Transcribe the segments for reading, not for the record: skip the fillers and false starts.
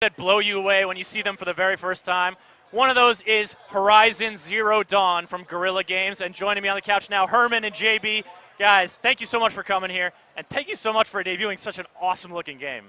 that blow you away when you see them for the very first time. One of those is Horizon Zero Dawn from Guerrilla Games. And joining me on the couch now, Herman and JB. Guys, thank you so much for coming here. And thank you so much for debuting such an awesome-looking game.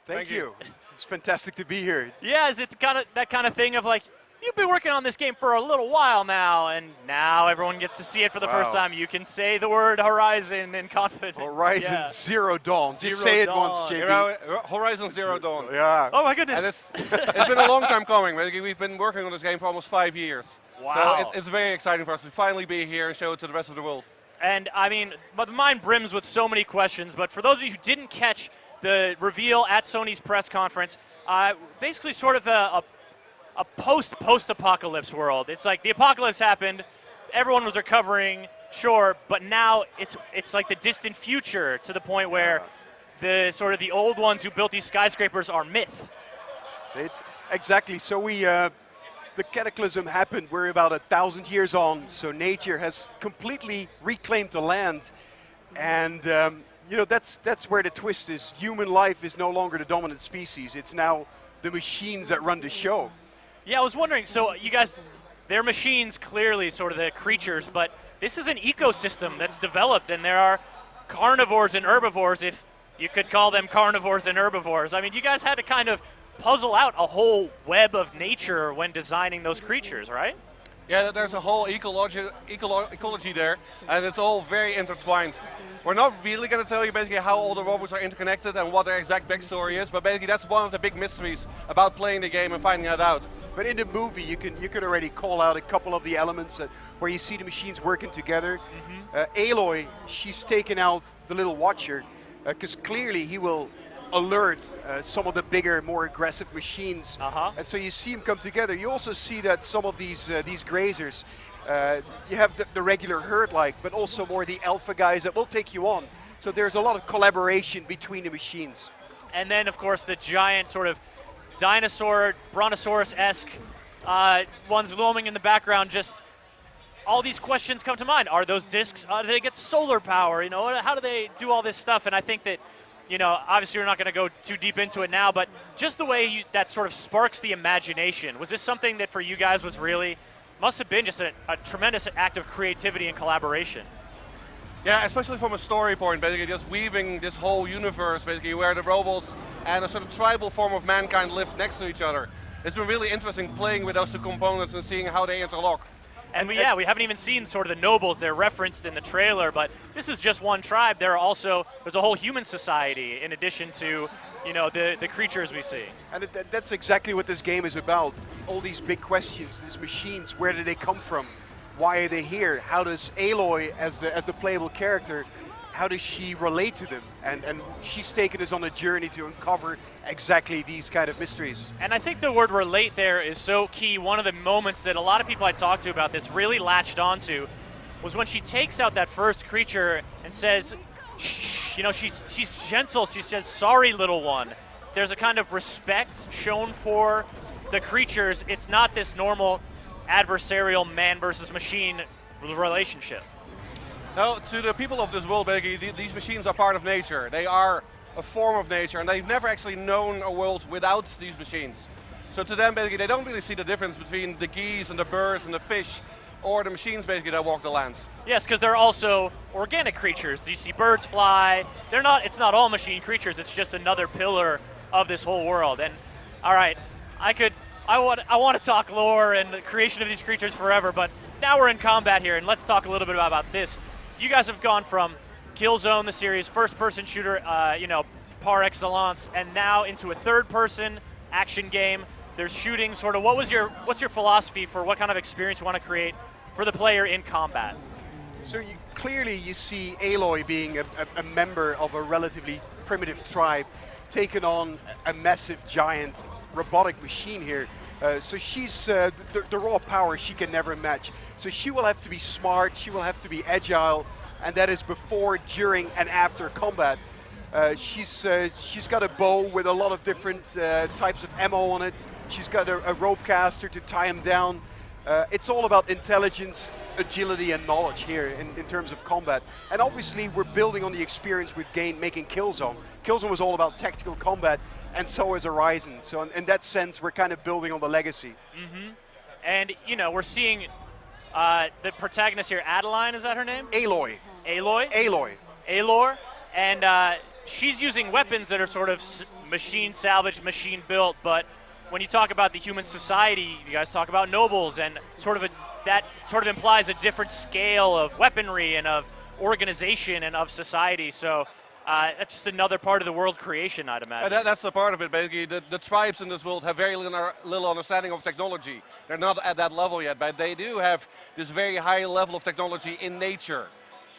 Thank you. It's fantastic to be here. Yeah, is it that kind of thing of like, you've been working on this game for a little while now, and now everyone gets to see it for the first time. You can say the word Horizon in confidence. Horizon Zero Dawn. Just say it once, JB. You know, Horizon Zero Dawn. Yeah. Oh my goodness. And it's been a long time coming. We've been working on this game for almost 5 years. Wow. So it's very exciting for us to finally be here and show it to the rest of the world. And I mean, but the mind brims with so many questions, but for those of you who didn't catch the reveal at Sony's press conference, basically sort of a post-apocalypse world. It's like the apocalypse happened, everyone was recovering, sure, but now it's like the distant future, to the point where the sort of the old ones who built these skyscrapers are myth. It's exactly. So the cataclysm happened. We're about 1,000 years on, so nature has completely reclaimed the land, and you know, that's where the twist is. Human life is no longer the dominant species. It's now the machines that run the show. Yeah, I was wondering, so you guys, they're machines, clearly, sort of the creatures, but this is an ecosystem that's developed, and there are carnivores and herbivores, if you could call them carnivores and herbivores. I mean, you guys had to kind of puzzle out a whole web of nature when designing those creatures, right? Yeah, there's a whole ecology there, and it's all very intertwined. We're not really going to tell you basically how all the robots are interconnected and what their exact backstory is, but basically that's one of the big mysteries about playing the game and finding that out. But in the movie, you could already call out a couple of the elements where you see the machines working together. Aloy, she's taken out the little watcher, because clearly he will alert some of the bigger, more aggressive machines. And so you see them come together. You also see that some of these grazers, you have the regular herd-like, but also more the alpha guys that will take you on. So there's a lot of collaboration between the machines. And then, of course, the giant sort of dinosaur, brontosaurus-esque ones looming in the background. Just all these questions come to mind. Are those discs, do they get solar power? You know, how do they do all this stuff? And I think that, you know, obviously we're not going to go too deep into it now, but just the way that sort of sparks the imagination. Was this something that for you guys was really, must have been just a tremendous act of creativity and collaboration? Yeah, especially from a story point, basically just weaving this whole universe, basically where the robots and a sort of tribal form of mankind live next to each other. It's been really interesting playing with those two components and seeing how they interlock. And we haven't even seen sort of the nobles. They're referenced in the trailer, but this is just one tribe. There's a whole human society in addition to, you know, the creatures we see. And that's exactly what this game is about. All these big questions, these machines, where did they come from? Why are they here? How does Aloy, as the playable character, how does she relate to them? And she's taken us on a journey to uncover exactly these kind of mysteries. And I think the word relate there is so key. One of the moments that a lot of people I talked to about this really latched onto was when she takes out that first creature and says, shh, you know, she's gentle. She says, sorry, little one. There's a kind of respect shown for the creatures. It's not this normal adversarial man versus machine relationship. Now, to the people of this world, basically, these machines are part of nature. They are a form of nature, and they've never actually known a world without these machines. So to them, basically, they don't really see the difference between the geese and the birds and the fish, or the machines, basically, that walk the lands. Yes, because they're also organic creatures. You see birds fly. It's not all machine creatures. It's just another pillar of this whole world. And all right, I want to talk lore and the creation of these creatures forever, but now we're in combat here, and let's talk a little bit about this. You guys have gone from Killzone, the series, first-person shooter, you know, par excellence, and now into a third-person action game. There's shooting, sort of. What's your philosophy for what kind of experience you want to create for the player in combat? So clearly you see Aloy being a member of a relatively primitive tribe, taking on a massive, giant robotic machine here. So she's the raw power she can never match. So she will have to be smart, she will have to be agile, and that is before, during, and after combat. She's got a bow with a lot of different types of ammo on it. She's got a rope caster to tie him down. It's all about intelligence, agility, and knowledge here in terms of combat. And obviously, we're building on the experience we've gained making Killzone. Killzone was all about tactical combat. and so is Horizon. So in that sense, we're kind of building on the legacy. And you know, we're seeing the protagonist here, Adeline, is that her name? Aloy. Aloy? Aloy. Alor, and she's using weapons that are sort of machine salvaged, machine built, but when you talk about the human society, you guys talk about nobles, and that sort of implies a different scale of weaponry and of organization and of society. So that's just another part of the world creation, I'd imagine. That's the part of it, basically. The tribes in this world have very little understanding of technology. They're not at that level yet, but they do have this very high level of technology in nature.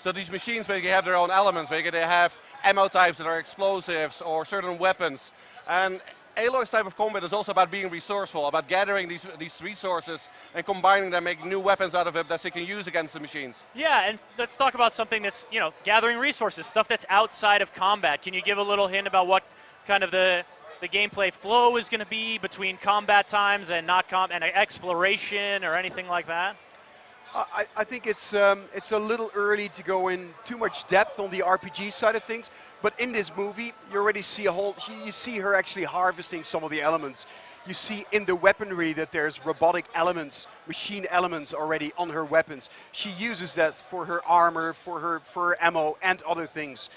So these machines basically have their own elements. Basically, they have ammo types that are explosives or certain weapons. And Aloy's type of combat is also about being resourceful, about gathering these resources and combining them, making new weapons out of it that they can use against the machines. Yeah, and let's talk about something that's, you know, gathering resources, stuff that's outside of combat. Can you give a little hint about what kind of the gameplay flow is going to be between combat times and and exploration or anything like that? I think it's a little early to go in too much depth on the RPG side of things, but in this movie, you already see you see her actually harvesting some of the elements. You see in the weaponry that there's robotic elements, machine elements already on her weapons. She uses that for her armor, for her ammo, and other things.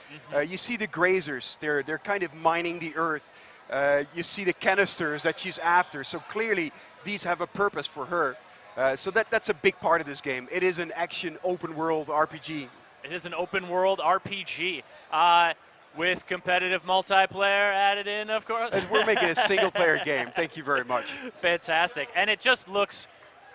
You see the grazers; they're kind of mining the earth. You see the canisters that she's after. So clearly, these have a purpose for her. So that's a big part of this game. It is an action open world RPG. It is an open world RPG with competitive multiplayer added in, of course. And we're making a single player game. Thank you very much. Fantastic. And it just looks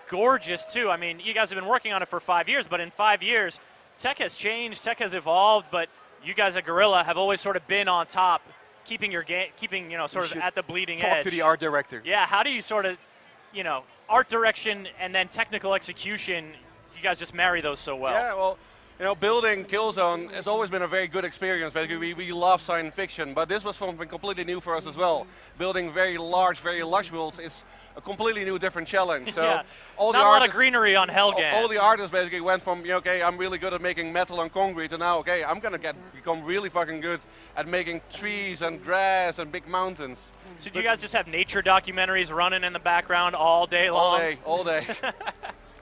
gorgeous too. I mean, you guys have been working on it for 5 years, but in 5 years, tech has changed, tech has evolved, but you guys at Guerrilla have always sort of been on top, keeping your game, you know, sort of at the bleeding edge. Talk to the art director. Yeah, how do you sort of, you know, art direction and then technical execution, you guys just marry those so well. Yeah, well, you know, building Killzone has always been a very good experience. Basically, we love science fiction, but this was something completely new for us as well. Building very large, very lush worlds is a completely new, different challenge. So yeah. all Not the a lot of greenery on Helgen. All the artists basically went from, okay, I'm really good at making metal and concrete, to now, okay, I'm gonna become really fucking good at making trees and grass and big mountains. So do you guys just have nature documentaries running in the background all day long? All day.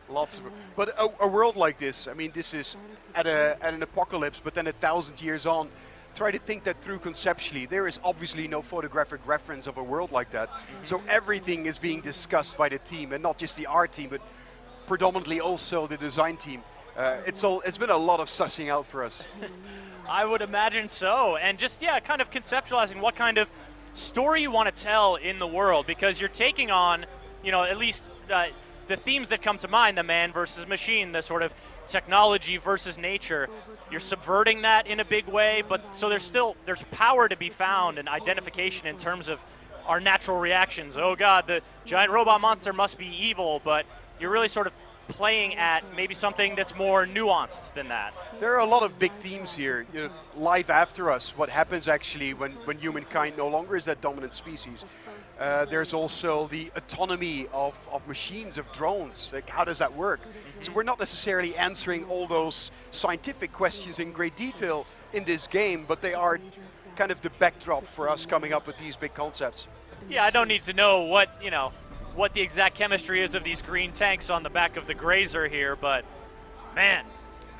Lots of them. But a world like this, I mean, this is at an apocalypse, but then 1,000 years on. Try to think that through conceptually. There is obviously no photographic reference of a world like that. So everything is being discussed by the team, and not just the art team, but predominantly also the design team. It's been a lot of sussing out for us. I would imagine so. And just, yeah, kind of conceptualizing what kind of story you want to tell in the world, because you're taking on, you know, at least the themes that come to mind, the man versus machine, the sort of technology versus nature. You're subverting that in a big way, but so there's power to be found and identification in terms of our natural reactions. Oh God, the giant robot monster must be evil, but you're really sort of playing at maybe something that's more nuanced than that. There are a lot of big themes here. You know, life after us, what happens actually when humankind no longer is that dominant species. There's also the autonomy of machines, of drones. Like, how does that work? So we're not necessarily answering all those scientific questions in great detail in this game, but they are kind of the backdrop for us coming up with these big concepts. Yeah, I don't need to know what the exact chemistry is of these green tanks on the back of the Grazer here, but man.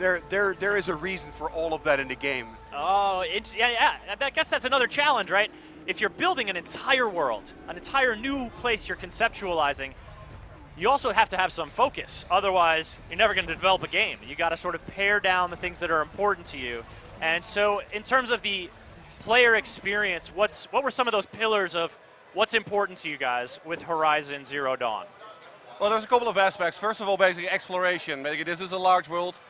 There is a reason for all of that in the game. Oh, yeah. I guess that's another challenge, right? If you're building an entire world, an entire new place you're conceptualizing, you also have to have some focus. Otherwise, you're never going to develop a game. You got to sort of pare down the things that are important to you. And so, in terms of the player experience, what were some of those pillars of what's important to you guys with Horizon Zero Dawn? Well, there's a couple of aspects. First of all, basically exploration. Basically, this is a large world.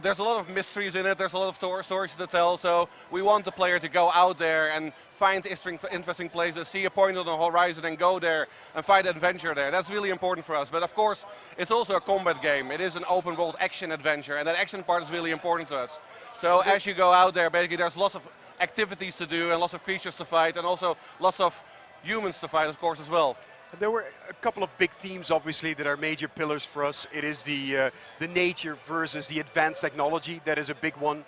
There's a lot of mysteries in it, there's a lot of stories to tell, so we want the player to go out there and find interesting places, see a point on the horizon and go there and find adventure there. That's really important for us. But of course, it's also a combat game. It is an open world action adventure, and that action part is really important to us. So as you go out there, basically there's lots of activities to do and lots of creatures to fight, and also lots of humans to fight, of course, as well. There were a couple of big themes, obviously, that are major pillars for us. It is the nature versus the advanced technology. That is a big one.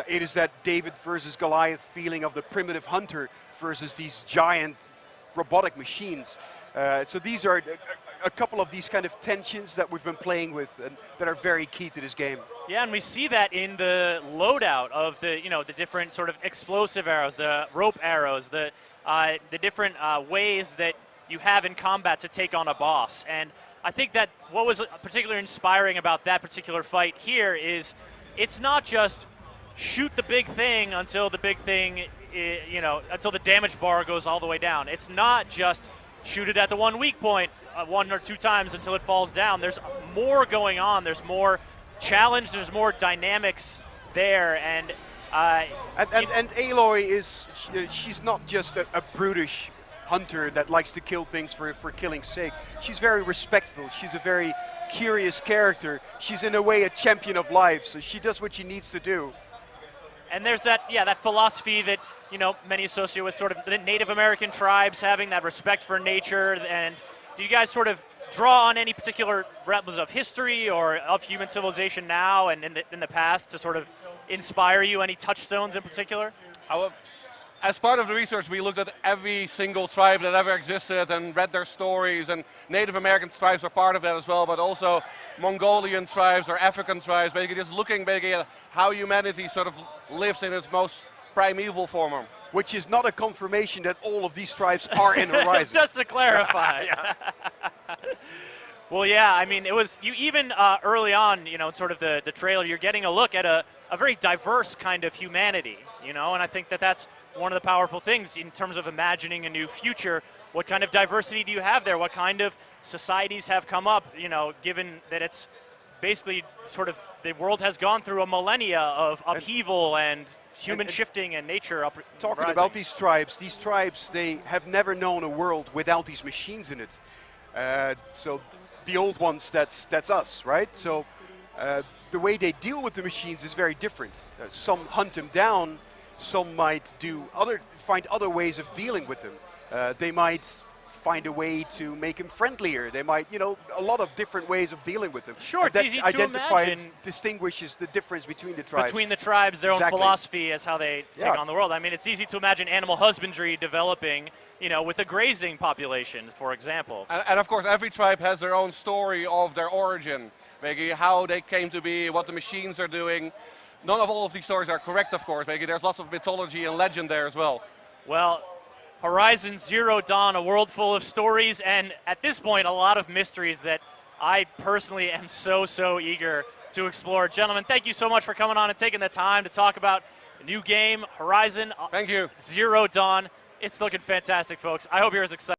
It is that David versus Goliath feeling of the primitive hunter versus these giant robotic machines. So these are a couple of these kind of tensions that we've been playing with and that are very key to this game. Yeah, and we see that in the loadout of the the different sort of explosive arrows, the rope arrows, the different ways that you have in combat to take on a boss. And I think that what was particularly inspiring about that particular fight here is it's not just shoot the big thing until the big thing, until the damage bar goes all the way down. It's not just shoot it at the one weak point 1 or 2 times until it falls down. There's more going on. There's more challenge. There's more dynamics there. And Aloy she's not just a brutish hunter that likes to kill things for killing's sake. She's very respectful. She's a very curious character. She's in a way a champion of life, so she does what she needs to do. And there's that philosophy that many associate with sort of the Native American tribes, having that respect for nature. And do you guys sort of draw on any particular rebels of history or of human civilization now and in the past to sort of inspire you? Any touchstones in particular? As part of the research, we looked at every single tribe that ever existed and read their stories, and Native American tribes are part of that as well, but also Mongolian tribes or African tribes, basically just looking at how humanity sort of lives in its most primeval form. Which is not a confirmation that all of these tribes are in Horizon. Just to clarify. Well, yeah, I mean, it was, you even early on, sort of the trailer, you're getting a look at a very diverse kind of humanity, and I think that that's one of the powerful things in terms of imagining a new future. What kind of diversity do you have there? What kind of societies have come up, given that it's basically sort of, the world has gone through a millennia of upheaval and human shifting and nature talking rising. About these tribes, they have never known a world without these machines in it. So the old ones, that's us, right? So the way they deal with the machines is very different. Some hunt them down, some might find other ways of dealing with them. They might find a way to make them friendlier. They might, a lot of different ways of dealing with them. Sure, it's easy to identifies, distinguishes the difference between the tribes. Between the tribes, their own philosophy is how they take on the world. I mean, it's easy to imagine animal husbandry developing, with a grazing population, for example. And of course, every tribe has their own story of their origin, maybe how they came to be, what the machines are doing. None of all of these stories are correct, of course. Maybe there's lots of mythology and legend there as well. Well, Horizon Zero Dawn, a world full of stories, and at this point, a lot of mysteries that I personally am so eager to explore. Gentlemen, thank you so much for coming on and taking the time to talk about the new game, Horizon Thank you. Zero Dawn. It's looking fantastic, folks. I hope you're as excited.